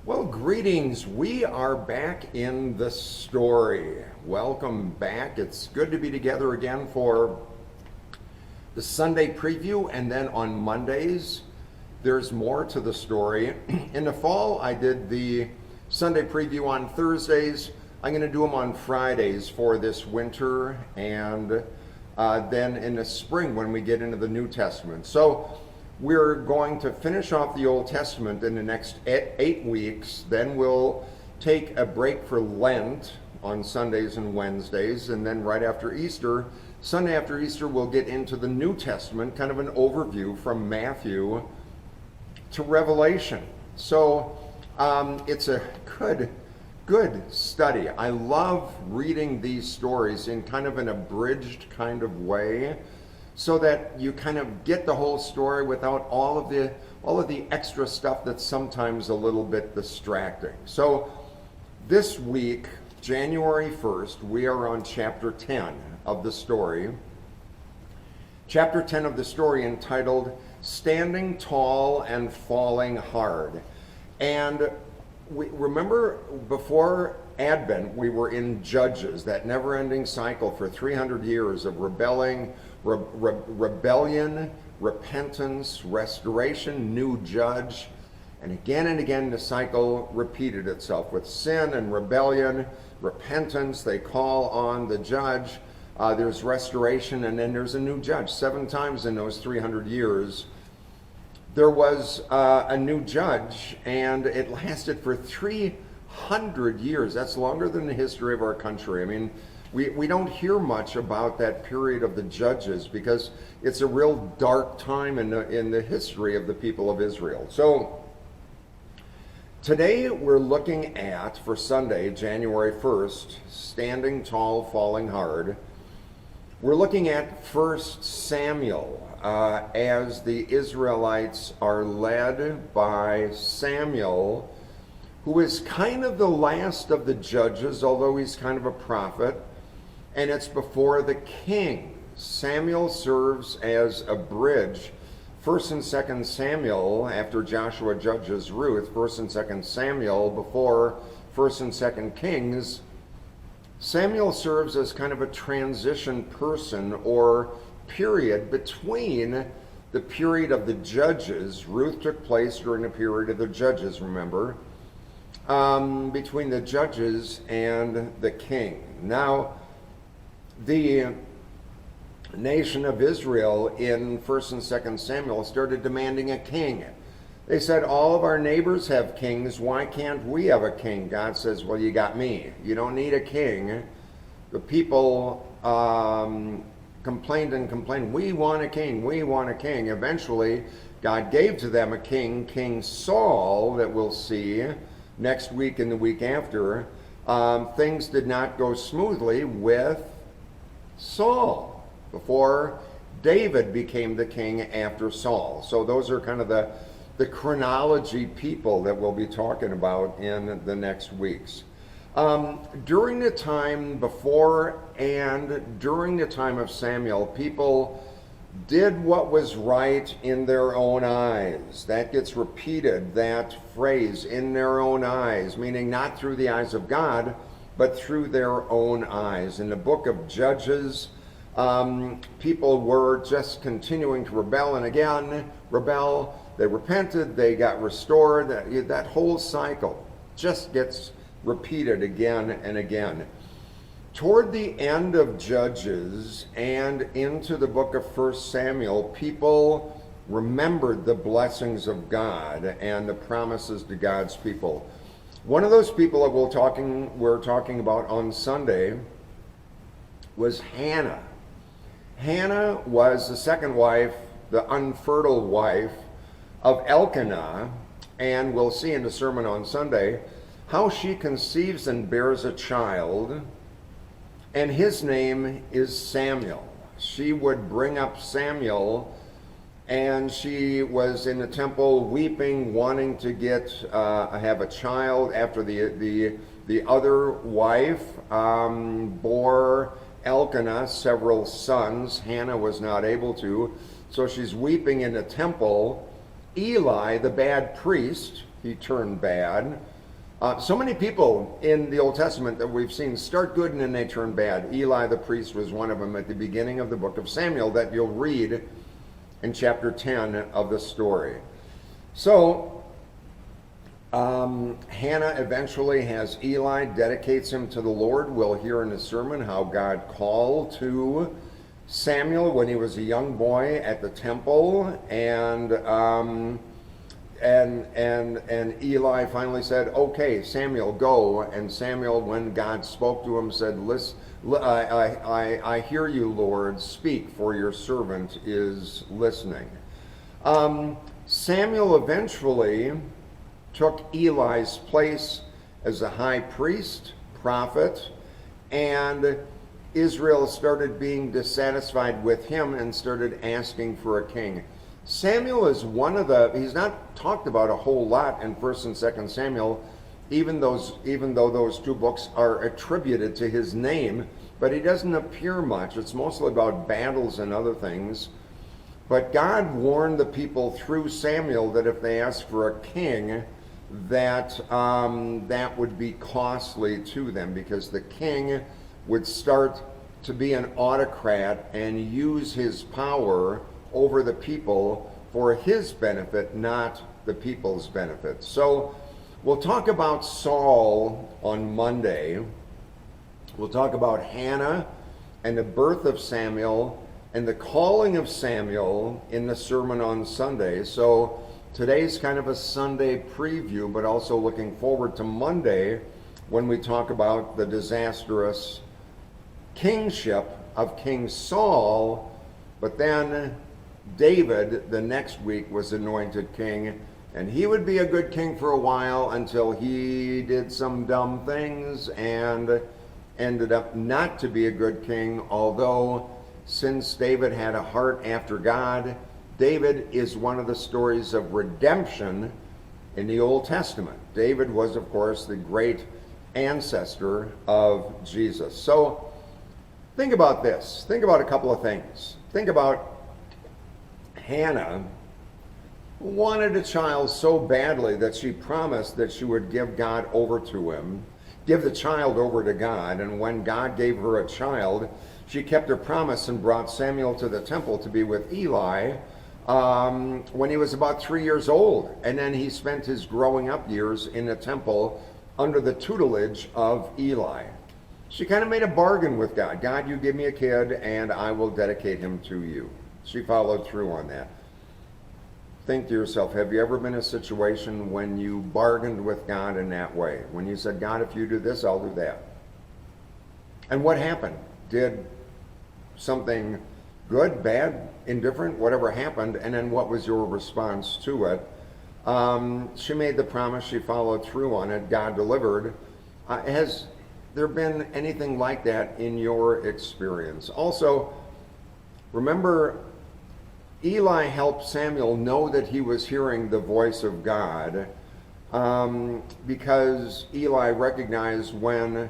Well, greetings. We are back in the story. Welcome back. It's good to be together again for the Sunday preview, and then on Mondays, there's more to the story. In the fall, I did the Sunday preview on Thursdays. I'm going to do them on Fridays for this winter, and then in the spring when we get into the New Testament. So we're going to finish off the Old Testament in the next 8 weeks. Then we'll take a break for Lent on Sundays and Wednesdays. And then right after Easter, Sunday after Easter, we'll get into the New Testament, kind of an overview from Matthew to Revelation. So it's a good study. I love reading these stories in kind of an abridged kind of way, so that you kind of get the whole story without all of the extra stuff that's sometimes a little bit distracting. So this week, January 1st, we are on chapter 10 of the story. Chapter 10 of the story, entitled Standing Tall and Falling Hard. And we remember, before Advent, we were in Judges, that never-ending cycle for 300 years of rebellion, repentance, restoration, new judge. And again, the cycle repeated itself with sin and rebellion, repentance. They call on the judge. There's restoration, and then there's a new judge. 7 times in those 300 years, there was a new judge, and it lasted for 300 years. That's longer than the history of our country. I mean, we don't hear much about that period of the judges because it's a real dark time in the history of the people of Israel. So today we're looking at, for Sunday, January 1st, Standing Tall, Falling Hard. We're looking at 1 Samuel as the Israelites are led by Samuel, who is kind of the last of the judges, although he's kind of a prophet. And it's before the king. Samuel serves as a bridge. 1 and 2 Samuel, after Joshua judges Ruth, 1 and 2 Samuel, before 1 and 2 Kings, Samuel serves as kind of a transition person or period between the period of the judges. Ruth took place during the period of the judges, remember, between the judges and the king. Now, the nation of Israel in 1 and 2 Samuel started demanding a king. They said, all of our neighbors have kings. Why can't we have a king? God says, well, you got me. You don't need a king. The people complained and complained. We want a king. We want a king. Eventually, God gave to them a king, King Saul, that we'll see next week and the week after. Things did not go smoothly with Saul before David became the king after Saul. So those are kind of the chronology people that we'll be talking about in the next weeks. During the time before and during the time of Samuel, people did what was right in their own eyes. That gets repeated, that phrase, in their own eyes, meaning not through the eyes of God, but through their own eyes. In the book of Judges, people were just continuing to rebel, and again, rebel. They repented, they got restored. That whole cycle just gets repeated again and again. Toward the end of Judges and into the book of 1 Samuel, people remembered the blessings of God and the promises to God's people. One of those people that we're talking about on Sunday was Hannah. Hannah was the second wife, the unfertile wife of Elkanah, and we'll see in the sermon on Sunday how she conceives and bears a child, and his name is Samuel. She would bring up Samuel, and she was in the temple weeping, wanting to have a child after the other wife bore Elkanah several sons. Hannah was not able to, so she's weeping in the temple. Eli, the bad priest, he turned bad. So many people in the Old Testament that we've seen start good and then they turn bad. Eli the priest was one of them at the beginning of the book of Samuel that you'll read in chapter 10 of the story. So Hannah eventually has Eli, dedicates him to the Lord. We'll hear in the sermon how God called to Samuel when he was a young boy at the temple, and Eli finally said, "Okay, Samuel, go." And Samuel, when God spoke to him, said, "Listen, I hear you, Lord. Speak, for your servant is listening." Samuel eventually took Eli's place as a high priest, prophet, and Israel started being dissatisfied with him and started asking for a king. Samuel is he's not talked about a whole lot in 1st and 2nd Samuel, even though those two books are attributed to his name, but he doesn't appear much. It's mostly about battles and other things. But God warned the people through Samuel that if they asked for a king, that would be costly to them, because the king would start to be an autocrat and use his power over the people for his benefit, not the people's benefit. So we'll talk about Saul on Monday. We'll talk about Hannah and the birth of Samuel and the calling of Samuel in the sermon on Sunday. So today's kind of a Sunday preview, but also looking forward to Monday when we talk about the disastrous kingship of King Saul. But then David, the next week, was anointed king, and he would be a good king for a while until he did some dumb things and ended up not to be a good king, although since David had a heart after God, David is one of the stories of redemption in the Old Testament. David was, of course, the great ancestor of Jesus. So think about this. Think about a couple of things. Think about Hannah wanted a child so badly that she promised that she would give God over to him, give the child over to God, and when God gave her a child, she kept her promise and brought Samuel to the temple to be with Eli when he was about 3 years old. And then he spent his growing up years in the temple under the tutelage of Eli. She kind of made a bargain with God. God, you give me a kid and I will dedicate him to you. She followed through on that. Think to yourself, have you ever been in a situation when you bargained with God in that way? When you said, God, if you do this, I'll do that. And what happened? Did something good, bad, indifferent, whatever happened, and then what was your response to it? She made the promise, she followed through on it, God delivered. Has there been anything like that in your experience? Also, remember, Eli helped Samuel know that he was hearing the voice of God because Eli recognized when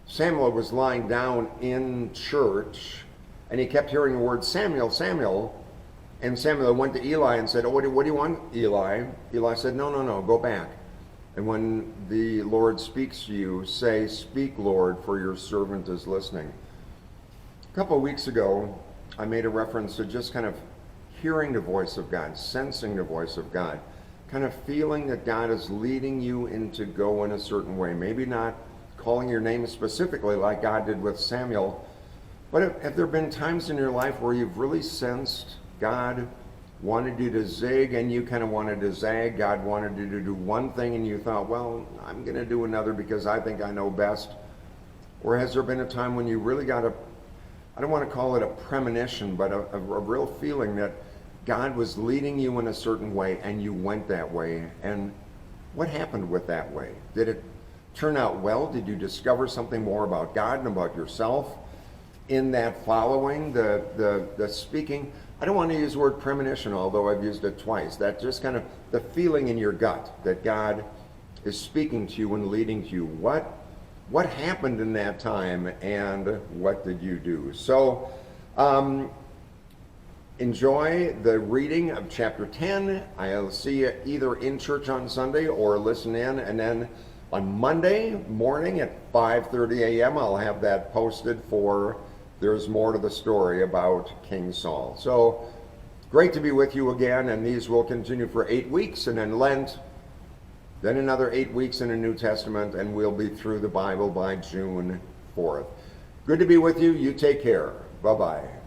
Samuel was lying down in church and he kept hearing the word Samuel, Samuel, and Samuel went to Eli and said, oh, what do you want, Eli? Eli said, no, go back. And when the Lord speaks to you, say, speak, Lord, for your servant is listening. A couple of weeks ago, I made a reference to just kind of hearing the voice of God, sensing the voice of God, kind of feeling that God is leading you into go in a certain way. Maybe not calling your name specifically like God did with Samuel, but have there been times in your life where you've really sensed God wanted you to zig and you kind of wanted to zag? God wanted you to do one thing and you thought, well, I'm going to do another because I think I know best? Or has there been a time when you really got I don't want to call it a premonition, but a real feeling that God was leading you in a certain way and you went that way? And what happened with that way? Did it turn out well? Did you discover something more about God and about yourself in that following, the speaking? I don't want to use the word premonition, although I've used it twice. That just kind of the feeling in your gut that God is speaking to you and leading to you. What happened in that time and what did you do? So enjoy the reading of chapter 10. I'll see you either in church on Sunday or listen in, and then on Monday morning at 5:30 a.m. I'll have that posted for There's More to the Story about King Saul. So great to be with you again, and these will continue for 8 weeks, and then Lent, then another 8 weeks in the New Testament, and we'll be through the Bible by June 4th. Good to be with you. You take care. Bye-bye.